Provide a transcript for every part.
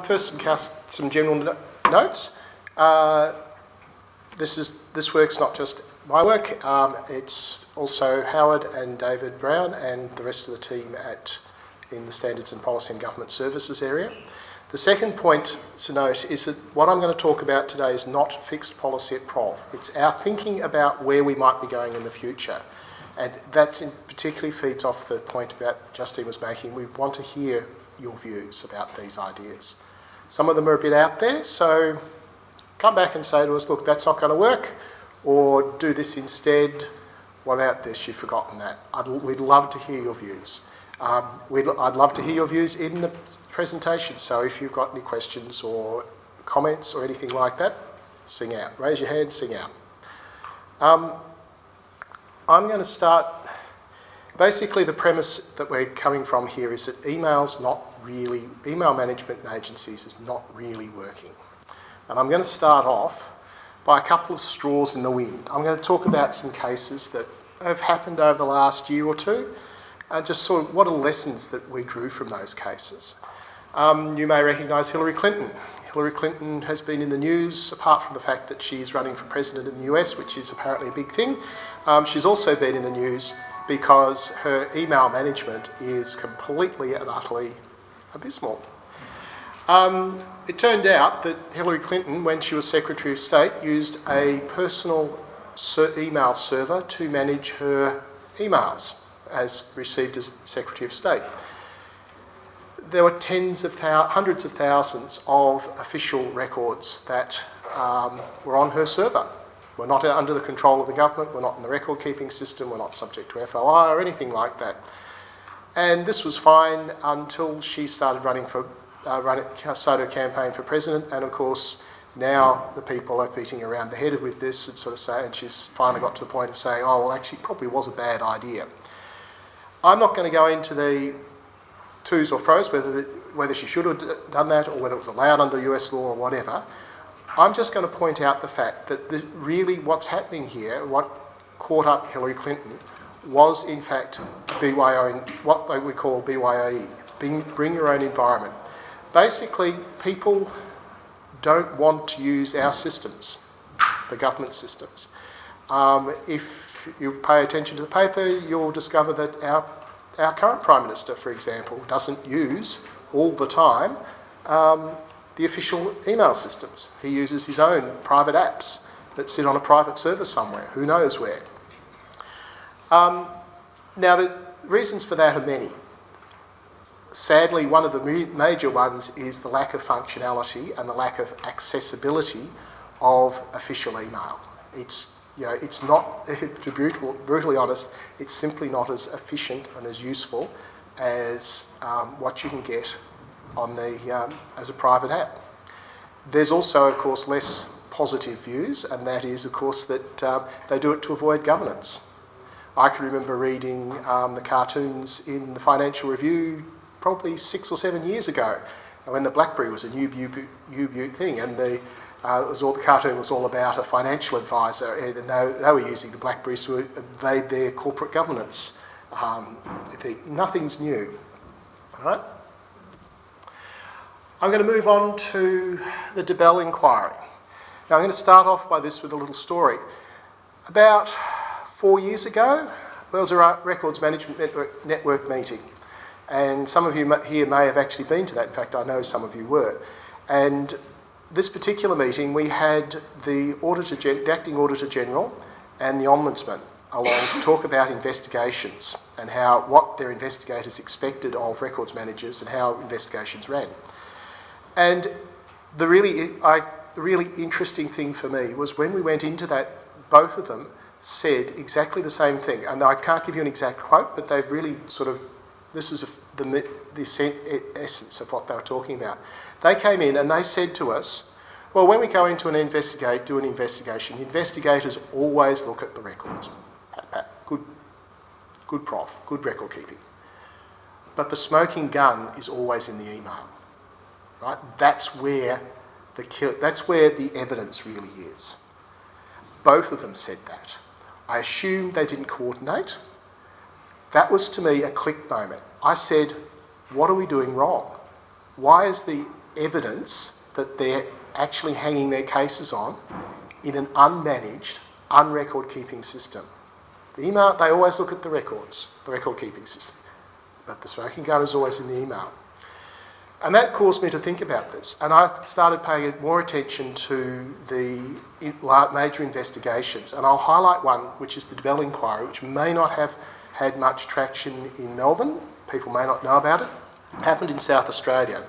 First, some general notes. This work's not just my work, it's also Howard and David Brown and the rest of the team in the Standards and Policy and Government Services area. The second point to note is that what I'm going to talk about today is not fixed policy at Prov. It's our thinking about where we might be going in the future. And that particularly feeds off the point about Justine was making. We want to hear your views about these ideas. Some of them are a bit out there, so come back and say to us, look, that's not going to work, or do this instead. What about this? You've forgotten that. We'd love to hear your views. I'd love to hear your views in the presentation, so if you've got any questions or comments or anything like that, sing out. Raise your hand, sing out. I'm going to start. Basically, the premise that we're coming from here is that email management in agencies is not really working. And I'm going to start off by a couple of straws in the wind. I'm going to talk about some cases that have happened over the last year or two, and just sort of what are the lessons that we drew from those cases. You may recognise Hillary Clinton. Hillary Clinton has been in the news, apart from the fact that she's running for president in the US, which is apparently a big thing. She's also been in the news because her email management is completely and utterly abysmal. It turned out that Hillary Clinton, when she was Secretary of State, used a personal email server to manage her emails as received as Secretary of State. There were hundreds of thousands of official records that were on her server. We're not under the control of the government, we're not in the record keeping system, we're not subject to FOI or anything like that. And this was fine until she started started a campaign for president, and of course now the people are beating around the head with this and sort of saying, and she's finally got to the point of saying, oh well, actually it probably was a bad idea. I'm not going to go into the twos or fro's, whether she should have done that or whether it was allowed under US law or whatever. I'm just going to point out the fact that really what's happening here, what caught up Hillary Clinton, was in fact BYO, what we call BYOE, bring your own environment. Basically, people don't want to use our systems, the government systems. If you pay attention to the paper, you'll discover that our current Prime Minister, for example, doesn't use all the time the official email systems. He uses his own private apps that sit on a private server somewhere, who knows where. Now, the reasons for that are many. Sadly, one of the major ones is the lack of functionality and the lack of accessibility of official email. It's not, to be brutally honest, it's simply not as efficient and as useful as what you can get on as a private app. There's also, of course, less positive views, and that is, of course, that they do it to avoid governance. I can remember reading the cartoons in the Financial Review probably 6 or 7 years ago, when the BlackBerry was a new thing, and the cartoon was all about a financial advisor, and they were using the BlackBerries to evade their corporate governance. Nothing's new, right? I'm going to move on to the Debelle Inquiry. Now I'm going to start off by this with a little story. About 4 years ago, there was a Records Management Network meeting, and some of you here may have actually been to that. In fact, I know some of you were. And this particular meeting, we had the Acting Auditor General and the Ombudsman along to talk about investigations and what their investigators expected of records managers and how investigations ran. And the really interesting thing for me was when we went into that, both of them said exactly the same thing. And I can't give you an exact quote, but they've really sort of, this is the essence of what they were talking about. They came in and they said to us, well, when we go into do an investigation, the investigators always look at the records. Pat, good prof, good record keeping. But the smoking gun is always in the email. Right? That's where the evidence really is. Both of them said that. I assume they didn't coordinate. That was to me a click moment. I said, what are we doing wrong? Why is the evidence that they're actually hanging their cases on in an unmanaged, unrecord-keeping system. The email, they always look at the records, the record-keeping system, but the smoking gun is always in the email. And that caused me to think about this, and I started paying more attention to the major investigations, and I'll highlight one, which is the Debelle Inquiry, which may not have had much traction in Melbourne. People may not know about it. It happened in South Australia.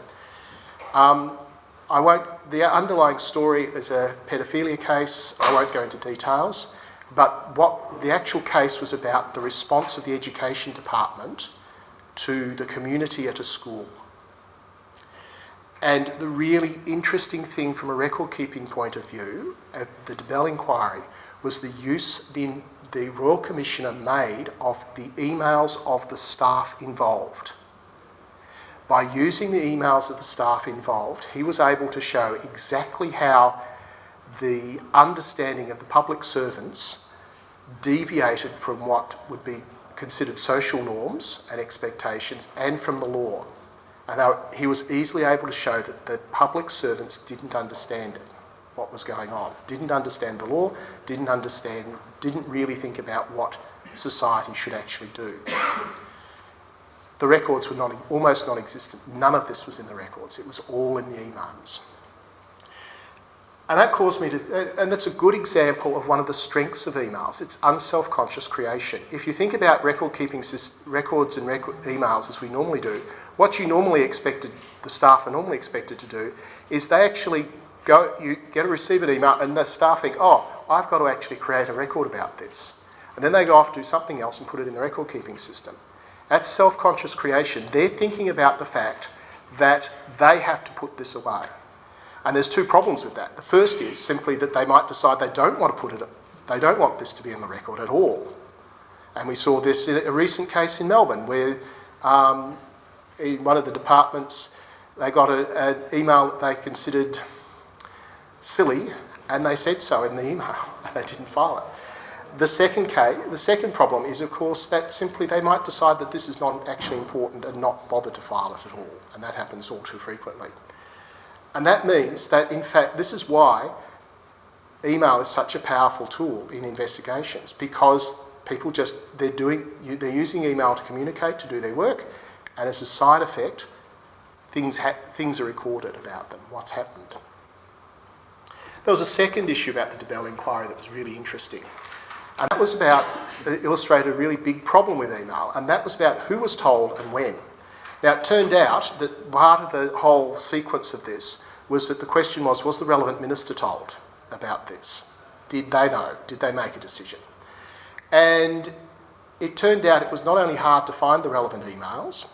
The underlying story is a paedophilia case. I won't go into details, but what the actual case was about, the response of the education department to the community at a school. And the really interesting thing from a record-keeping point of view of the Debelle Inquiry was the use the Royal Commissioner made of the emails of the staff involved. By using the emails of the staff involved, he was able to show exactly how the understanding of the public servants deviated from what would be considered social norms and expectations and from the law. And he was easily able to show that the public servants didn't understand what was going on, didn't understand the law, didn't really think about what society should actually do. The records were almost non-existent. None of this was in the records. It was all in the emails. And that caused me to, and that's a good example of one of the strengths of emails. It's unself-conscious creation. If you think about records and emails as we normally do, what the staff are normally expected to do is they actually you receive an email and the staff think, oh, I've got to actually create a record about this. And then they go off and do something else and put it in the record-keeping system. That's self-conscious creation. They're thinking about the fact that they have to put this away. And there's two problems with that. The first is simply that they might decide they don't want this to be in the record at all. And we saw this in a recent case in Melbourne where in one of the departments they got an email that they considered silly and they said so in the email and they didn't file it. The second problem is, of course, that simply they might decide that this is not actually important and not bother to file it at all, and that happens all too frequently. And that means that, in fact, this is why email is such a powerful tool in investigations, because people they're using email to communicate, to do their work, and as a side effect, things are recorded about them, what's happened. There was a second issue about the Debelle Inquiry that was really interesting. And that was it illustrated a really big problem with email, and that was about who was told and when. Now, it turned out that part of the whole sequence of this was that the question was the relevant minister told about this? Did they know? Did they make a decision? And it turned out it was not only hard to find the relevant emails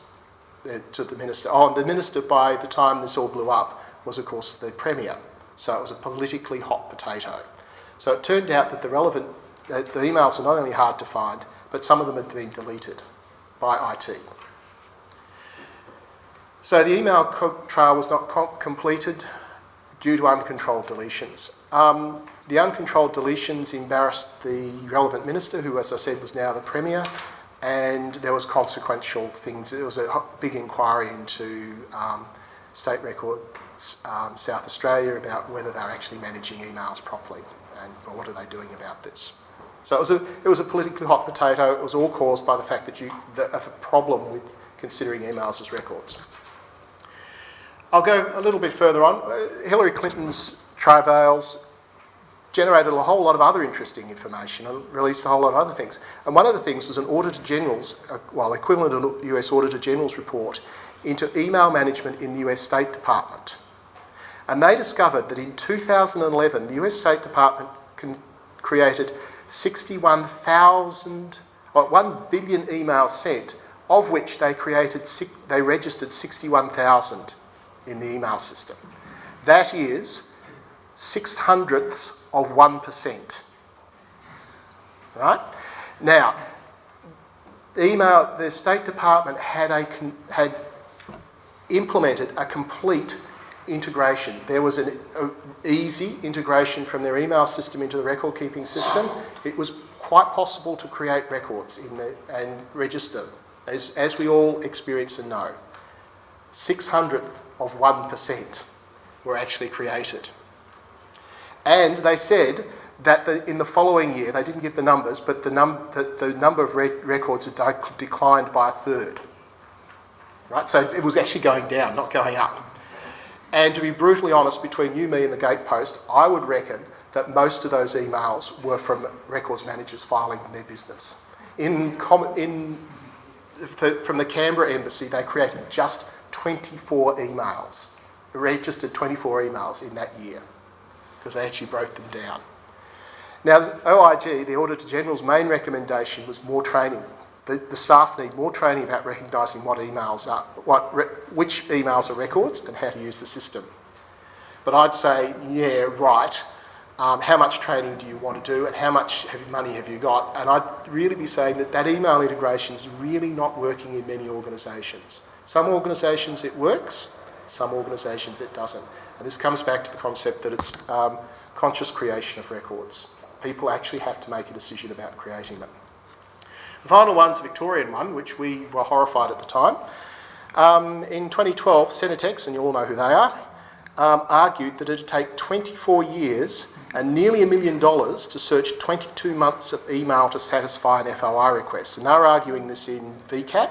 to the minister. Oh, and the minister, by the time this all blew up, was, of course, the Premier. So it was a politically hot potato. So it turned out that the emails are not only hard to find, but some of them had been deleted by IT. So the email trail was not completed due to uncontrolled deletions. The uncontrolled deletions embarrassed the relevant minister, who, as I said, was now the Premier, and there was consequential things. There was a big inquiry into State Records South Australia about whether they're actually managing emails properly and what are they doing about this. So it was a politically hot potato. It was all caused by the fact of a problem with considering emails as records. I'll go a little bit further on. Hillary Clinton's travails generated a whole lot of other interesting information and released a whole lot of other things. And one of the things was an Auditor General's, equivalent of the US Auditor General's report into email management in the US State Department. And they discovered that in 2011, the US State Department created 1 billion emails sent, of which they registered 61,000 in the email system. That is 0.06%. Right? Now, the State Department had implemented a complete integration. There was an easy integration from their email system into the record-keeping system. It was quite possible to create records and register, as we all experience and know. 0.06% of 1% were actually created. And they said that in the following year, they didn't give the numbers, but the number of records had declined by a third. Right? So it was actually going down, not going up. And to be brutally honest, between you, me and the gatepost, I would reckon that most of those emails were from records managers filing their business. From the Canberra Embassy, they created just 24 emails, registered 24 emails in that year, because they actually broke them down. Now, the OIG, the Auditor General's main recommendation was more training. The staff need more training about recognising what emails are, which emails are records and how to use the system. But I'd say, yeah, right. How much training do you want to do, and how much money have you got? And I'd really be saying that email integration is really not working in many organisations. Some organisations it works, some organisations it doesn't. And this comes back to the concept that it's conscious creation of records. People actually have to make a decision about creating them. The final one's a Victorian one, which we were horrified at the time. In 2012, Tenet X, and you all know who they are, argued that it would take 24 years and nearly $1 million to search 22 months of email to satisfy an FOI request. And they were arguing this in VCAT,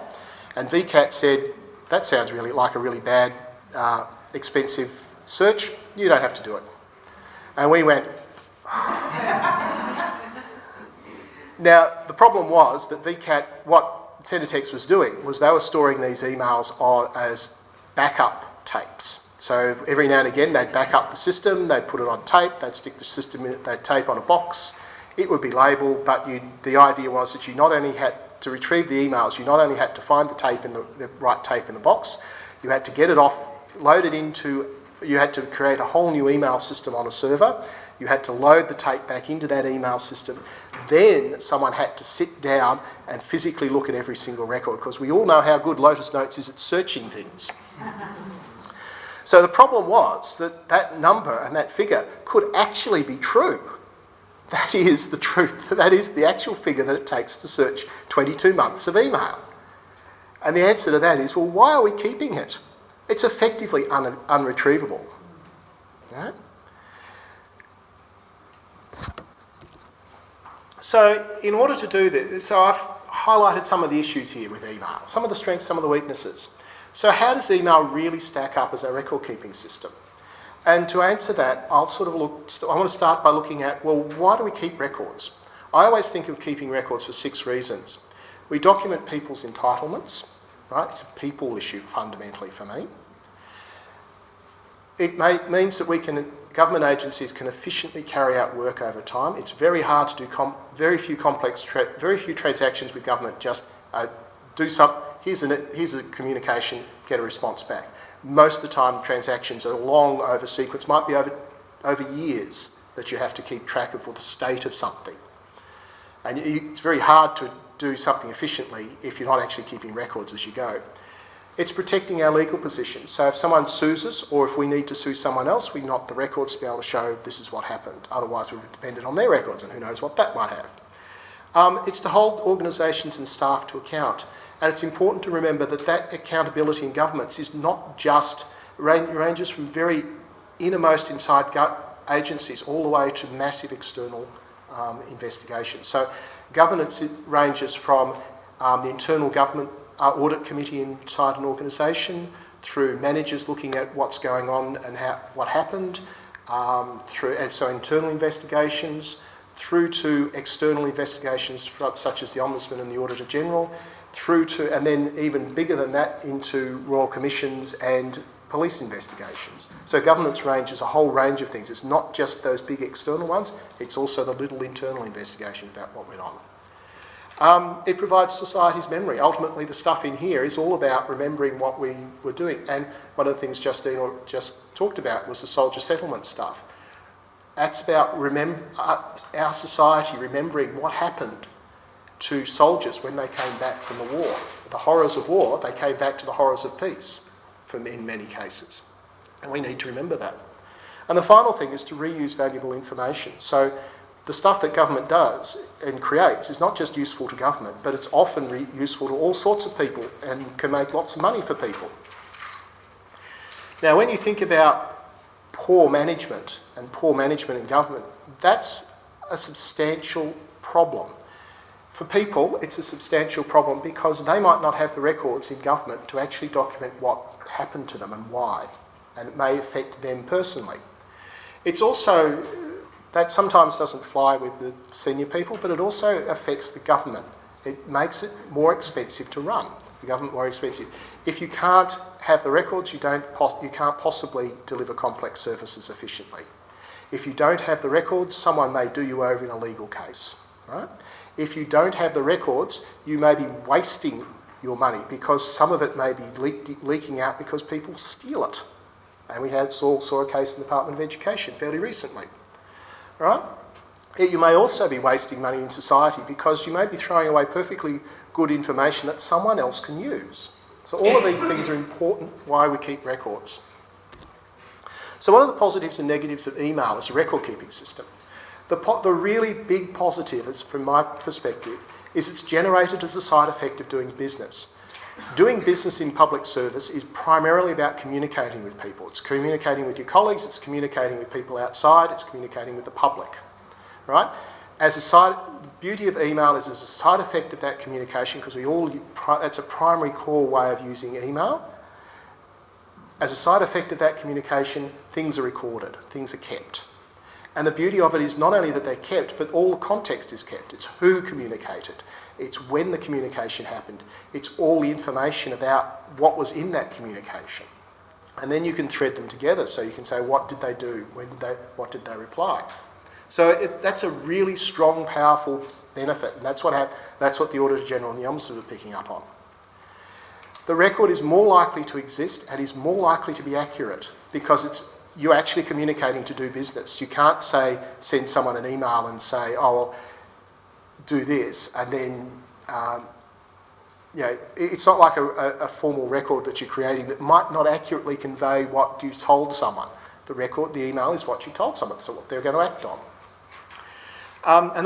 and VCAT said, that sounds really like a really bad, expensive search, you don't have to do it. And we went, Now, the problem was that VCAT, what Tenet X was doing was they were storing these emails as backup tapes. So every now and again, they'd back up the system, they'd put it on tape, they'd stick the system in, they'd tape on a box. It would be labelled, but the idea was that you not only had to retrieve the emails, you not only had to find the tape in the right tape in the box, you had to get it off, load it into, you had to create a whole new email system on a server, you had to load the tape back into that email system. Then someone had to sit down and physically look at every single record, because we all know how good Lotus Notes is at searching things. So the problem was that that number and that figure could actually be true. That is the truth. That is the actual figure that it takes to search 22 months of email. And the answer to that is, well, why are we keeping it? It's effectively unretrievable. Right? So in order to do this, so I've highlighted some of the issues here with email, some of the strengths, some of the weaknesses. So how does email really stack up as a record keeping system? And to answer that, I want to start by looking at, well, why do we keep records? I always think of keeping records for 6 reasons. We document people's entitlements, right? It's a people issue fundamentally for me. It means that government agencies can efficiently carry out work over time. It's very hard to do very few transactions with government. Just do something. Here's a communication, get a response back. Most of the time, transactions are long over sequence, might be over years that you have to keep track of the state of something. And it's very hard to do something efficiently if you're not actually keeping records as you go. It's protecting our legal position. So if someone sues us, or if we need to sue someone else, we want the records to be able to show this is what happened. Otherwise, we're dependent on their records, and who knows what that might have. It's to hold organisations and staff to account. And it's important to remember that accountability in governments is not just, ranges from very innermost inside agencies all the way to massive external investigations. So governance ranges from the internal government audit committee inside an organisation, through managers looking at what's going on and what happened, so internal investigations, through to external investigations such as the Ombudsman and the Auditor General, through to, and then even bigger than that, into royal commissions and police investigations. So governance ranges a whole range of things. It's not just those big external ones, it's also the little internal investigation about what went on. It provides society's memory. Ultimately, the stuff in here is all about remembering what we were doing. And one of the things Justine just talked about was the soldier settlement stuff. That's about our society remembering what happened to soldiers when they came back from the war. The horrors of war, they came back to the horrors of peace in many cases. And we need to remember that. And the final thing is to reuse valuable information. So the stuff that government does and creates is not just useful to government, but it's often useful to all sorts of people and can make lots of money for people. Now, when you think about poor management and poor management in government, that's a substantial problem. For people, it's a substantial problem because they might not have the records in government to actually document what happened to them and why, and it may affect them personally. It's also, that sometimes doesn't fly with the senior people, but it also affects the government. It makes it more expensive to run, the government more expensive. If you can't have the records, you can't possibly deliver complex services efficiently. If you don't have the records, someone may do you over in a legal case, right? If you don't have the records, you may be wasting your money because some of it may be leaking out because people steal it. And we saw a case in the Department of Education fairly recently, right? You may also be wasting money in society because you may be throwing away perfectly good information that someone else can use. So all of these things are important why we keep records. So one of the positives and negatives of email as a record keeping system. The really big positive, is, from my perspective, is it's generated as a side effect of doing business. Doing business in public service is primarily about communicating with people. It's communicating with your colleagues, it's communicating with people outside, it's communicating with the public, right? The beauty of email is as a side effect of that communication, because that's a primary core way of using email. As a side effect of that communication, things are recorded, things are kept. And the beauty of it is not only that they're kept, but all the context is kept. It's who communicated. It's when the communication happened. It's all the information about what was in that communication. And then you can thread them together. So you can say, what did they do? What did they reply? So that's a really strong, powerful benefit. And that's what the Auditor General and the Ombudsman are picking up on. The record is more likely to exist and is more likely to be accurate because you're actually communicating to do business. You can't send someone an email and say, oh, do this, and then, it's not like a formal record that you're creating that might not accurately convey what you told someone. The email is what you told someone, so what they're going to act on.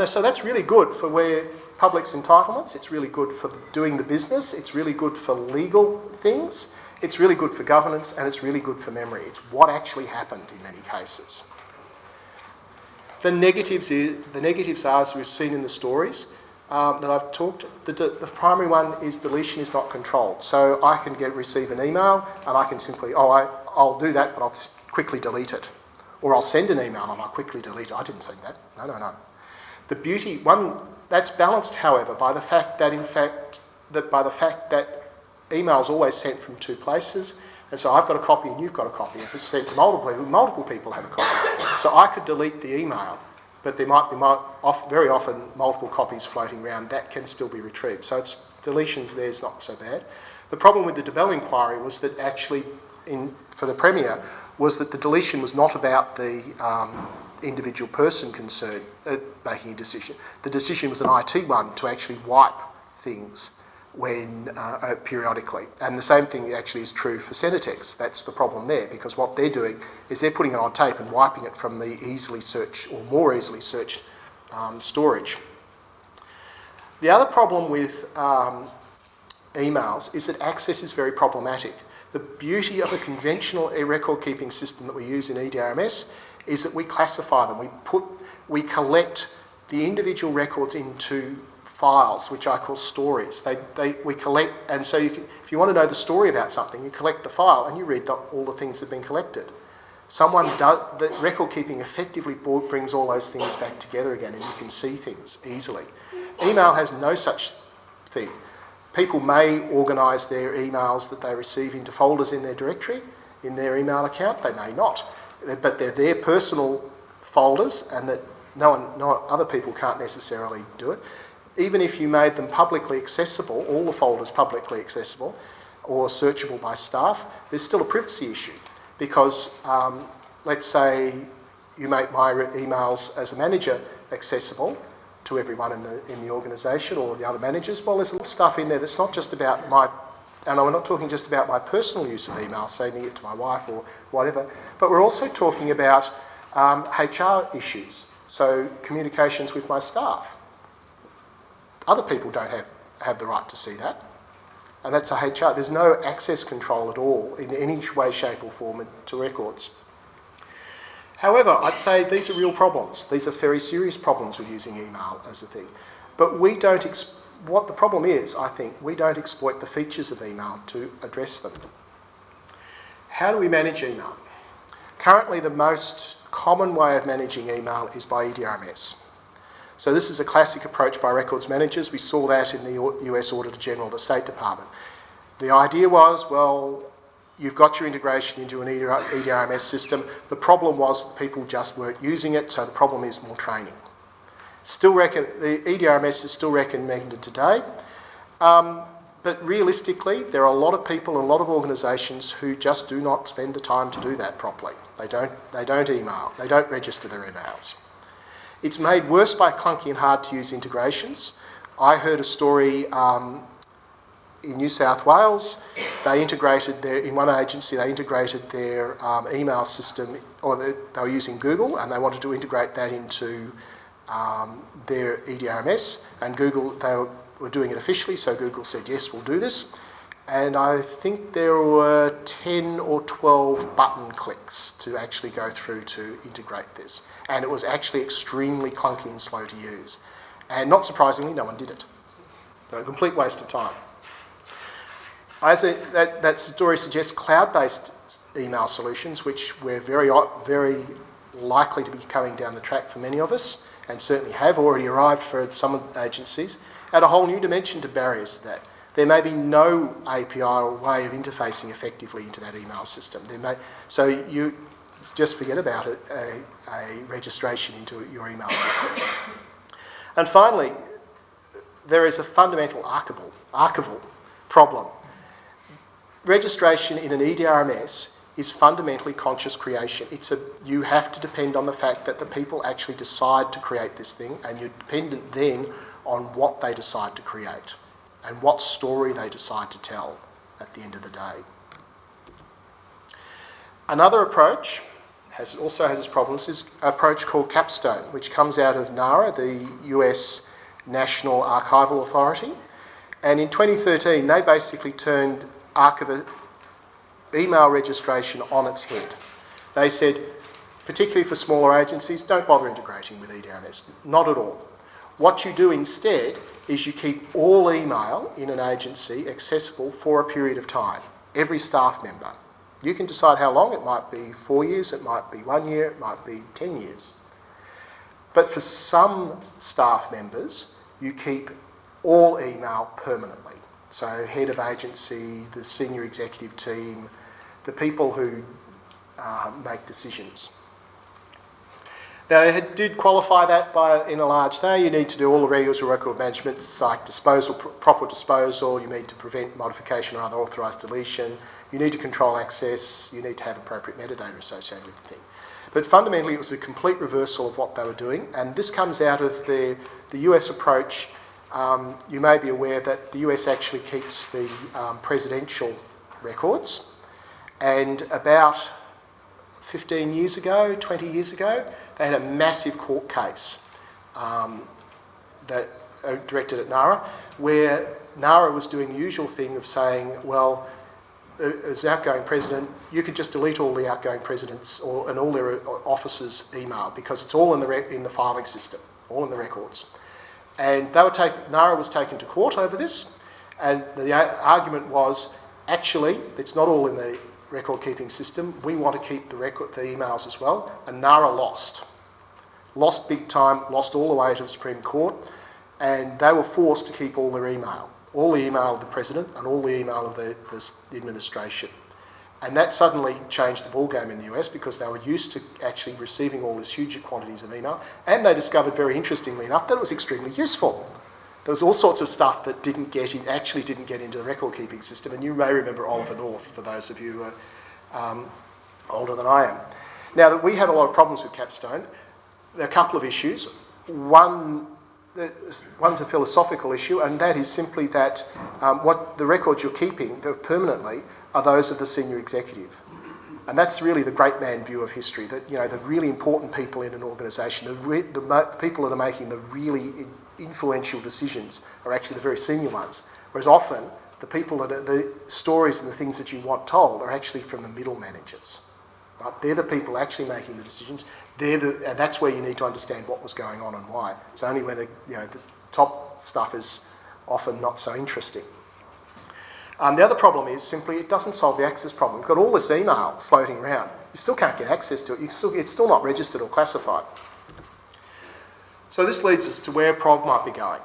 So that's really good for where public's entitlements, it's really good for doing the business, it's really good for legal things, it's really good for governance, and it's really good for memory. It's what actually happened in many cases. The negatives are, as we've seen in the stories that I've talked, the primary one is deletion is not controlled. So I can receive an email and I can simply, I'll do that, but I'll quickly delete it. Or I'll send an email and I'll quickly delete it. I didn't say that. No. The beauty, that's balanced, however, by the fact that email is always sent from two places, and so I've got a copy and you've got a copy. If it's sent to multiple people have a copy. So I could delete the email, but there might be very often multiple copies floating around. That can still be retrieved. So deletions there is not so bad. The problem with the Debelle Inquiry was that actually, for the Premier, was that the deletion was not about the individual person concerned making a decision. The decision was an IT one to actually wipe things periodically. And the same thing actually is true for Tenet X. That's the problem there, because what they're doing is they're putting it on tape and wiping it from the easily searched or more easily searched storage. The other problem with emails is that access is very problematic. The beauty of a conventional record-keeping system that we use in EDRMS is that we classify them. We collect the individual records into files, which I call stories. We collect, and so if you want to know the story about something, you collect the file and you read all the things that have been collected. The record keeping effectively brings all those things back together again, and you can see things easily. Email has no such thing. People may organise their emails that they receive into folders in their directory, in their email account. They may not, but they're their personal folders, and that other people can't necessarily do it. Even if you made them publicly accessible, all the folders publicly accessible or searchable by staff, there's still a privacy issue because let's say you make my emails as a manager accessible to everyone in the organisation or the other managers. Well, there's a lot of stuff in there that's not just about and we're not talking just about my personal use of email, sending it to my wife or whatever, but we're also talking about HR issues, so communications with my staff. Other people don't have the right to see that. and that's a HR. There's no access control at all in any way, shape or form to records. However, I'd say these are real problems. These are very serious problems with using email as a thing. But we don't, what the problem is, I think, we don't exploit the features of email to address them. How do we manage email? Currently, the most common way of managing email is by EDRMS. So this is a classic approach by records managers. We saw that in the US Auditor General of the State Department. The idea was, well, you've got your integration into an EDRMS system. The problem was that people just weren't using it, so the problem is more training. The EDRMS is still recommended today, but realistically, there are a lot of people, a lot of organisations who just do not spend the time to do that properly. They don't email, they don't register their emails. It's made worse by clunky and hard to use integrations. I heard a story in New South Wales. They integrated in one agency, they integrated their email system, or they were using Google, and they wanted to integrate that into their EDRMS, and Google, they were doing it officially, so Google said, yes, we'll do this. And I think there were 10 or 12 button clicks to actually go through to integrate this. And it was actually extremely clunky and slow to use. And not surprisingly, no one did it. So a complete waste of time. That story suggests cloud-based email solutions, which we're very likely to be coming down the track for many of us, and certainly have already arrived for some agencies, add a whole new dimension to barriers to that. There may be no API or way of interfacing effectively into that email system. So you just forget about it, a registration into your email system. And finally, there is a fundamental archival problem. Registration in an EDRMS is fundamentally conscious creation. You have to depend on the fact that the people actually decide to create this thing, and you're dependent then on what they decide to create and what story they decide to tell at the end of the day. Another approach also has its problems, is an approach called Capstone, which comes out of NARA, the US National Archival Authority. And in 2013, they basically turned email registration on its head. They said, particularly for smaller agencies, don't bother integrating with EDRMS, not at all. What you do instead is you keep all email in an agency accessible for a period of time, every staff member. You can decide how long. It might be 4 years, it might be 1 year, it might be 10 years. But for some staff members, you keep all email permanently. So head of agency, the senior executive team, the people who make decisions. Now, they did qualify that in a large way. You need to do all the regulatory record management, like proper disposal, you need to prevent modification or other authorised deletion, you need to control access, you need to have appropriate metadata associated with the thing. But fundamentally, it was a complete reversal of what they were doing, and this comes out of the US approach. You may be aware that the US actually keeps the presidential records, and about 15 years ago, 20 years ago, they had a massive court case that directed at NARA, where NARA was doing the usual thing of saying, well, as outgoing president, you could just delete all the outgoing presidents and all their officers' email because it's all in the filing system, all in the records. And NARA was taken to court over this, and the argument was, actually, it's not all in the record-keeping system. We want to keep the emails as well, and NARA lost. Lost big time, lost all the way to the Supreme Court, and they were forced to keep all their email. All the email of the President and all the email of the administration. And that suddenly changed the ballgame in the US because they were used to actually receiving all these huge quantities of email, and they discovered, very interestingly enough, that it was extremely useful. There was all sorts of stuff that actually didn't get into the record-keeping system, and you may remember Oliver North, for those of you who are older than I am. Now, that we have a lot of problems with Capstone, there are a couple of issues. One's a philosophical issue, and that is simply that what the records you're keeping permanently are those of the senior executive. And that's really the great man view of history, that, you know, the really important people in an organisation, the people that are making the really influential decisions are actually the very senior ones, whereas often the people that are, the stories and the things that you want told are actually from the middle managers. Right? They're the people actually making the decisions. And that's where you need to understand what was going on and why. It's only where the top stuff is often not so interesting. The other problem is simply it doesn't solve the access problem. We've got all this email floating around. You still can't get access to it. It's still not registered or classified. So this leads us to where Prov might be going.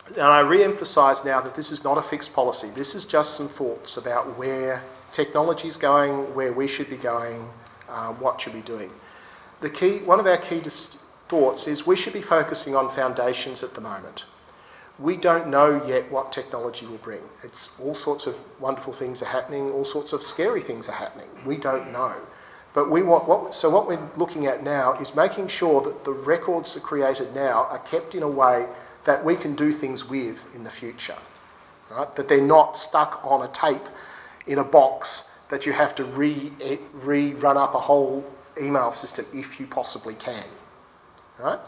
And I re-emphasise now that this is not a fixed policy. This is just some thoughts about where technology is going, where we should be going, what should we be doing. One of our key thoughts is we should be focusing on foundations at the moment. We don't know yet what technology will bring. It's all sorts of wonderful things are happening, all sorts of scary things are happening. We don't know. But what we're looking at now is making sure that the records that are created now are kept in a way that we can do things with in the future. Right? That they're not stuck on a tape in a box that you have to rerun up a whole email system if you possibly can. Right?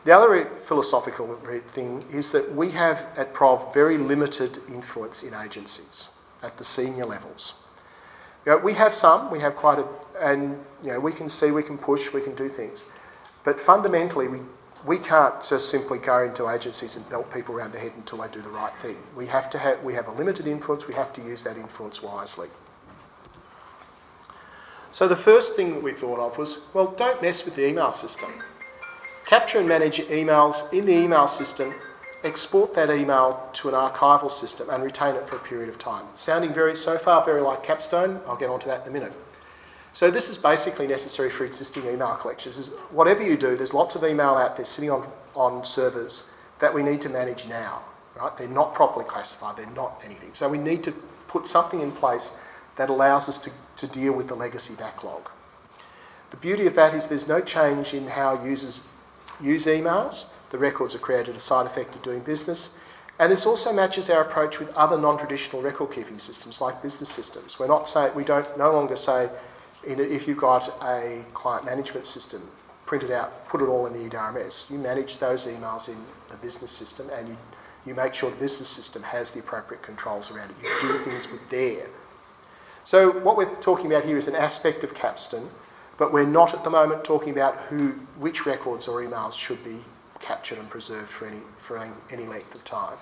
The other philosophical thing is that we have at Prov very limited influence in agencies at the senior levels. We have some, we have quite a, and we can see, we can push, we can do things. But fundamentally, we can't just simply go into agencies and belt people around the head until they do the right thing. We have a limited influence, we have to use that influence wisely. So the first thing that we thought of was, well, don't mess with the email system. Capture and manage emails in the email system, export that email to an archival system and retain it for a period of time. Sounding so far very like Capstone. I'll get onto that in a minute. So this is basically necessary for existing email collections. Whatever you do, there's lots of email out there sitting on servers that we need to manage now. Right? They're not properly classified, they're not anything. So we need to put something in place that allows us to deal with the legacy backlog. The beauty of that is there's no change in how users use emails. The records are created as a side effect of doing business. And this also matches our approach with other non-traditional record keeping systems like business systems. We don't no longer say, if you've got a client management system, print it out, put it all in the EDRMS. You manage those emails in the business system and you make sure the business system has the appropriate controls around it. You do things with there. So what we're talking about here is an aspect of Capstone, but we're not at the moment talking about which records or emails should be captured and preserved for any length of time.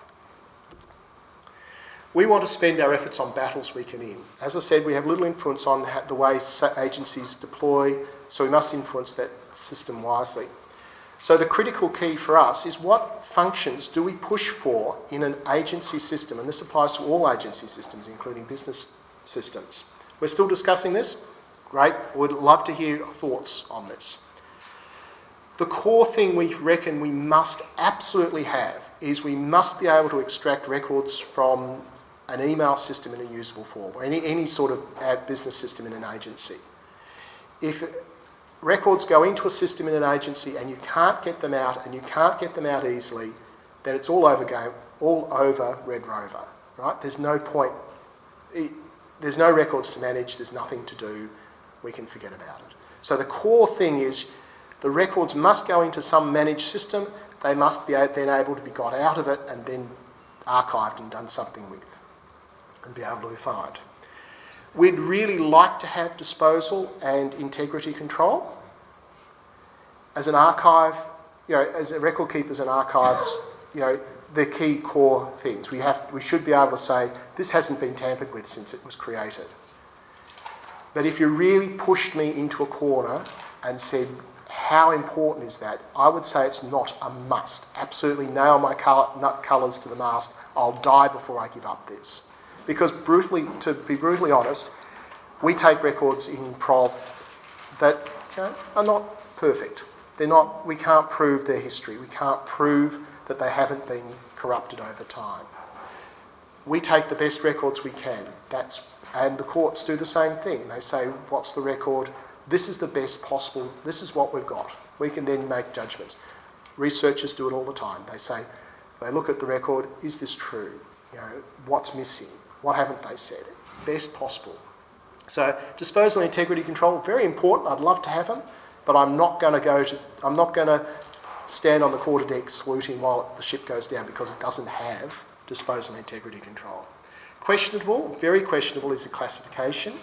We want to spend our efforts on battles we can in. As I said, we have little influence on the way agencies deploy, so we must influence that system wisely. So the critical key for us is what functions do we push for in an agency system, and this applies to all agency systems, including business systems. We're still discussing this. Great, would love to hear thoughts on this. The core thing we reckon we must absolutely have is we must be able to extract records from an email system in a usable form, or any sort of business system in an agency. If records go into a system in an agency and you can't get them out, and you can't get them out easily, then it's all over Red Rover, right? There's no point. There's no records to manage, there's nothing to do, we can forget about it. So the core thing is the records must go into some managed system, they must be then able to be got out of it and then archived and done something with and be able to be found. We'd really like to have disposal and integrity control. As an archive, as a record keepers and archives, the key core things. We should be able to say, this hasn't been tampered with since it was created. But if you really pushed me into a corner and said, how important is that? I would say it's not a must. Absolutely nail my nut colours to the mast. I'll die before I give up this. Because to be brutally honest, we take records in Prov that are not perfect. We can't prove their history. We can't prove that they haven't been corrupted over time. We take the best records we can. And the courts do the same thing. They say, what's the record? This is the best possible. This is what we've got. We can then make judgments. Researchers do it all the time. They look at the record, is this true? What's missing? What haven't they said? Best possible. So disposal and integrity control, very important. I'd love to have them, but I'm not going to stand on the quarterdeck saluting while the ship goes down because it doesn't have disposal and integrity control. Questionable, very questionable, is the classification.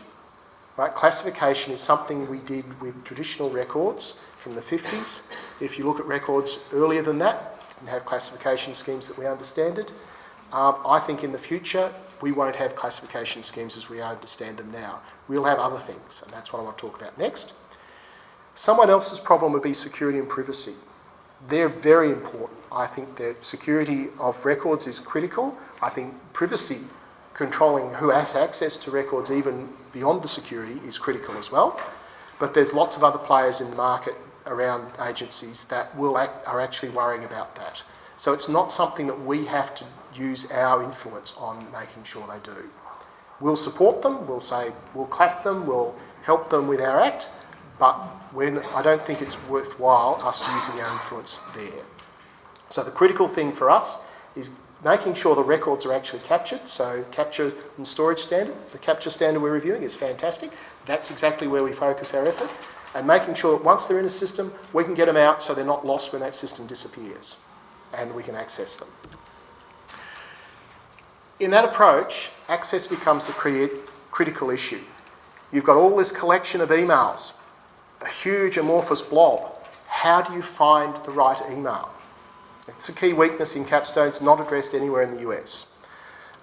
Right? Classification is something we did with traditional records from the 50s. If you look at records earlier than that, didn't have classification schemes that we understand it. I think in the future we won't have classification schemes as we understand them now. We'll have other things, and that's what I want to talk about next. Someone else's problem would be security and privacy. They're very important. I think that security of records is critical. I think privacy, controlling who has access to records even beyond the security, is critical as well. But there's lots of other players in the market around agencies that are actually worrying about that. So it's not something that we have to use our influence on making sure they do. We'll support them, we'll clap them, we'll help them with our act, but I don't think it's worthwhile us using our influence there. So the critical thing for us is making sure the records are actually captured. So capture and storage standard, the capture standard we're reviewing is fantastic. That's exactly where we focus our effort. And making sure that once they're in a system, we can get them out so they're not lost when that system disappears and we can access them. In that approach, access becomes a critical issue. You've got all this collection of emails, a huge amorphous blob. How do you find the right email? It's a key weakness in Capstone's, not addressed anywhere in the US.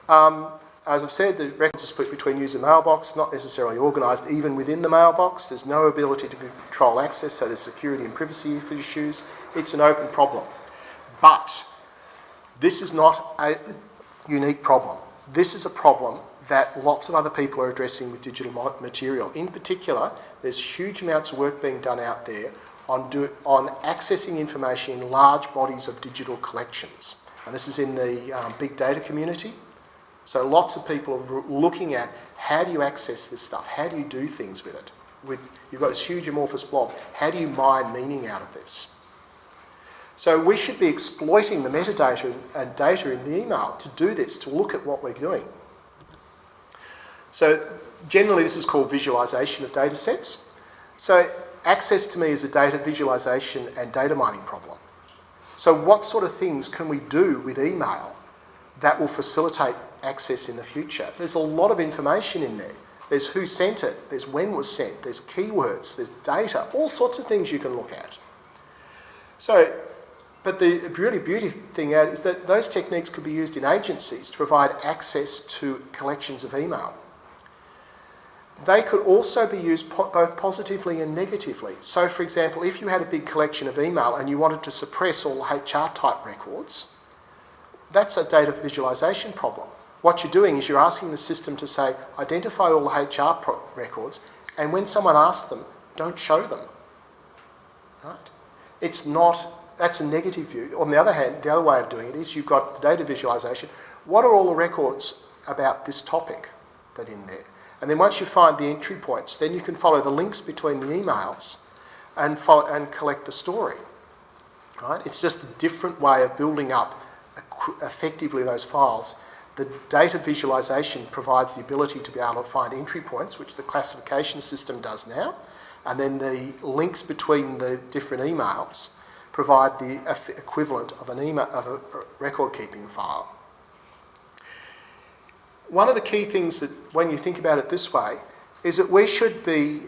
As I've said, the records are split between user mailbox, not necessarily organised even within the mailbox. There's no ability to control access, so there's security and privacy issues. It's an open problem. But this is not a unique problem. This is a problem that lots of other people are addressing with digital material. In particular, there's huge amounts of work being done out there on accessing information in large bodies of digital collections. And this is in the big data community. So lots of people are looking at how do you access this stuff? How do you do things with it? You've got this huge amorphous blob. How do you mine meaning out of this? So we should be exploiting the metadata and data in the email to do this, to look at what we're doing. So generally this is called visualisation of data sets. So access to me is a data visualisation and data mining problem. So what sort of things can we do with email that will facilitate access in the future? There's a lot of information in there. There's who sent it, there's when was sent, there's keywords, there's data, all sorts of things you can look at. But the really beautiful thing is that those techniques could be used in agencies to provide access to collections of email. They could also be used both positively and negatively. So for example, if you had a big collection of email and you wanted to suppress all HR type records, that's a data visualisation problem. What you're doing is you're asking the system to say, identify all the HR records, and when someone asks them, don't show them. Right? That's a negative view. On the other hand, the other way of doing it is you've got the data visualisation. What are all the records about this topic that are in there? And then once you find the entry points, then you can follow the links between the emails and collect the story. Right? It's just a different way of building up effectively those files. The data visualisation provides the ability to be able to find entry points, which the classification system does now, and then the links between the different emails provide the equivalent of a record-keeping file. One of the key things that, when you think about it this way, is that we should be,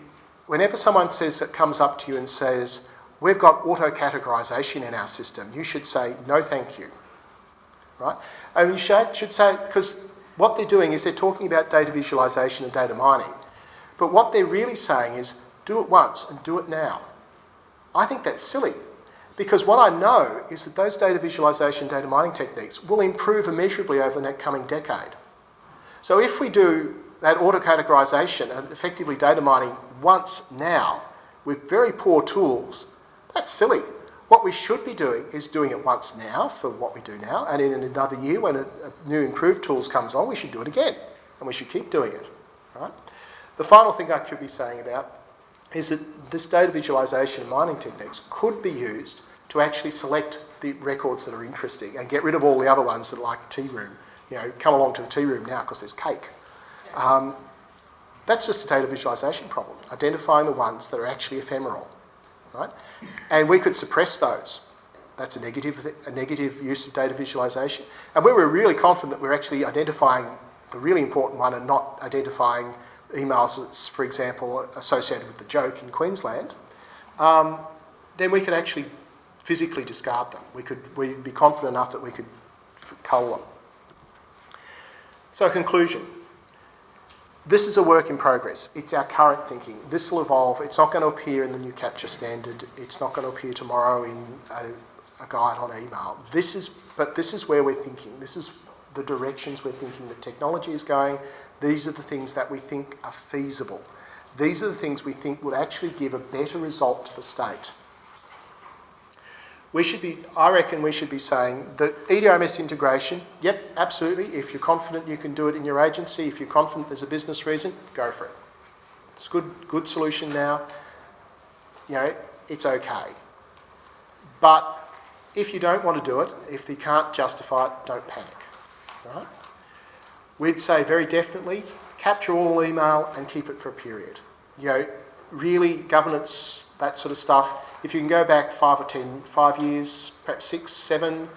whenever someone comes up to you and says, we've got auto-categorisation in our system, you should say, no thank you. Right? And you should say, because what they're doing is they're talking about data visualisation and data mining, but what they're really saying is, do it once and do it now. I think that's silly. Because what I know is that those data visualisation, data mining techniques will improve immeasurably over the coming decade. So if we do that auto-categorisation and effectively data mining once now with very poor tools, that's silly. What we should be doing is doing it once now for what we do now, and in another year when a new improved tools comes on, we should do it again, and we should keep doing it. Right? The final thing I could be saying about is that this data visualisation and mining techniques could be used to actually select the records that are interesting and get rid of all the other ones that are like tea room. You know, come along to the tea room now because there's cake. That's just a data visualisation problem, identifying the ones that are actually ephemeral, right? And we could suppress those. That's a negative use of data visualisation. And where we're really confident that we're actually identifying the really important one and not identifying emails as, for example, associated with the joke in Queensland, then we could actually physically discard them. We'd be confident enough that we could cull them. So conclusion. This is a work in progress. It's our current thinking. This will evolve. It's not going to appear in the new capture standard. It's not going to appear tomorrow in a guide on email. But this is where we're thinking. This is the directions we're thinking the technology is going. These are the things that we think are feasible. These are the things we think would actually give a better result to the state. I reckon we should be saying that EDRMS integration, yep, absolutely. If you're confident you can do it in your agency, if you're confident there's a business reason, go for it. It's a good solution now. You know, it's okay. But if you don't want to do it, if you can't justify it, don't panic. Right? We'd say very definitely, capture all email and keep it for a period. You know, really governance, that sort of stuff. If you can go back 5 years, perhaps 6, 7,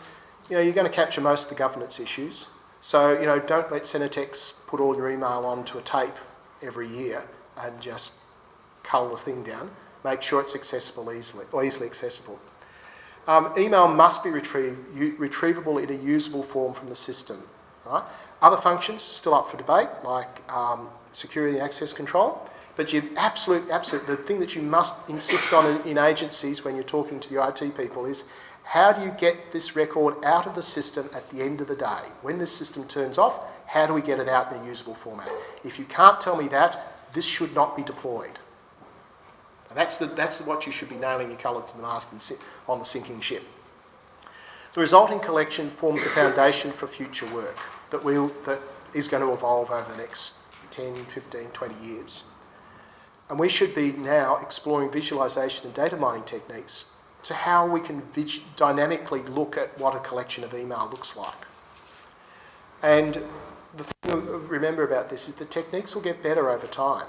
you know, you're going to capture most of the governance issues. So, you know, don't let Tenet X put all your email onto a tape every year and just cull the thing down. Make sure it's accessible easily, or easily accessible. Email must be retrievable in a usable form from the system. Right? Other functions still up for debate, like security and access control. But the thing that you must insist on in agencies when you're talking to your IT people is, how do you get this record out of the system at the end of the day? When this system turns off, how do we get it out in a usable format? If you can't tell me that, this should not be deployed. And that's what you should be nailing your colour to the mast on the sinking ship. The resulting collection forms a foundation for future work that is going to evolve over the next 10, 15, 20 years. And we should be now exploring visualisation and data mining techniques to how we can dynamically look at what a collection of email looks like. And the thing to remember about this is the techniques will get better over time.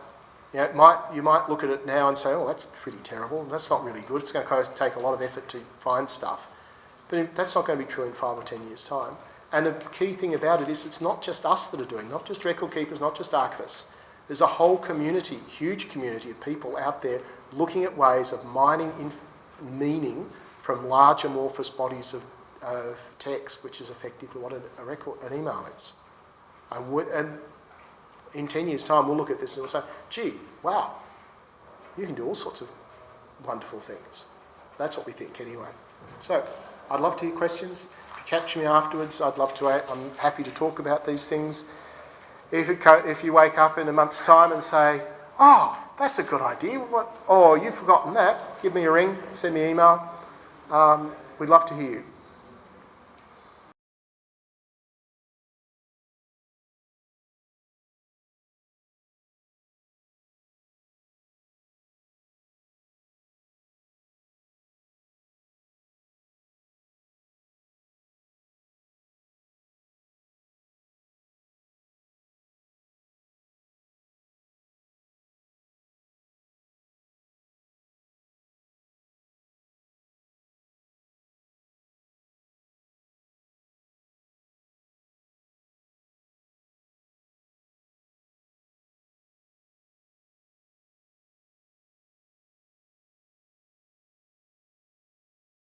You know, you might look at it now and say, oh, that's pretty terrible, that's not really good, it's going to take a lot of effort to find stuff. But that's not going to be true in 5 or 10 years' time. And the key thing about it is it's not just us that are doing, not just record keepers, not just archivists. There's a whole community, huge community of people out there looking at ways of mining meaning from large amorphous bodies of text, which is effectively what an email is. And in 10 years' time, we'll look at this and we'll say, gee, wow, you can do all sorts of wonderful things. That's what we think anyway. So I'd love to hear questions. If you catch me afterwards, I'm happy to talk about these things. If you wake up in a month's time and say, oh, that's a good idea, or you've forgotten that, give me a ring, send me an email. We'd love to hear you.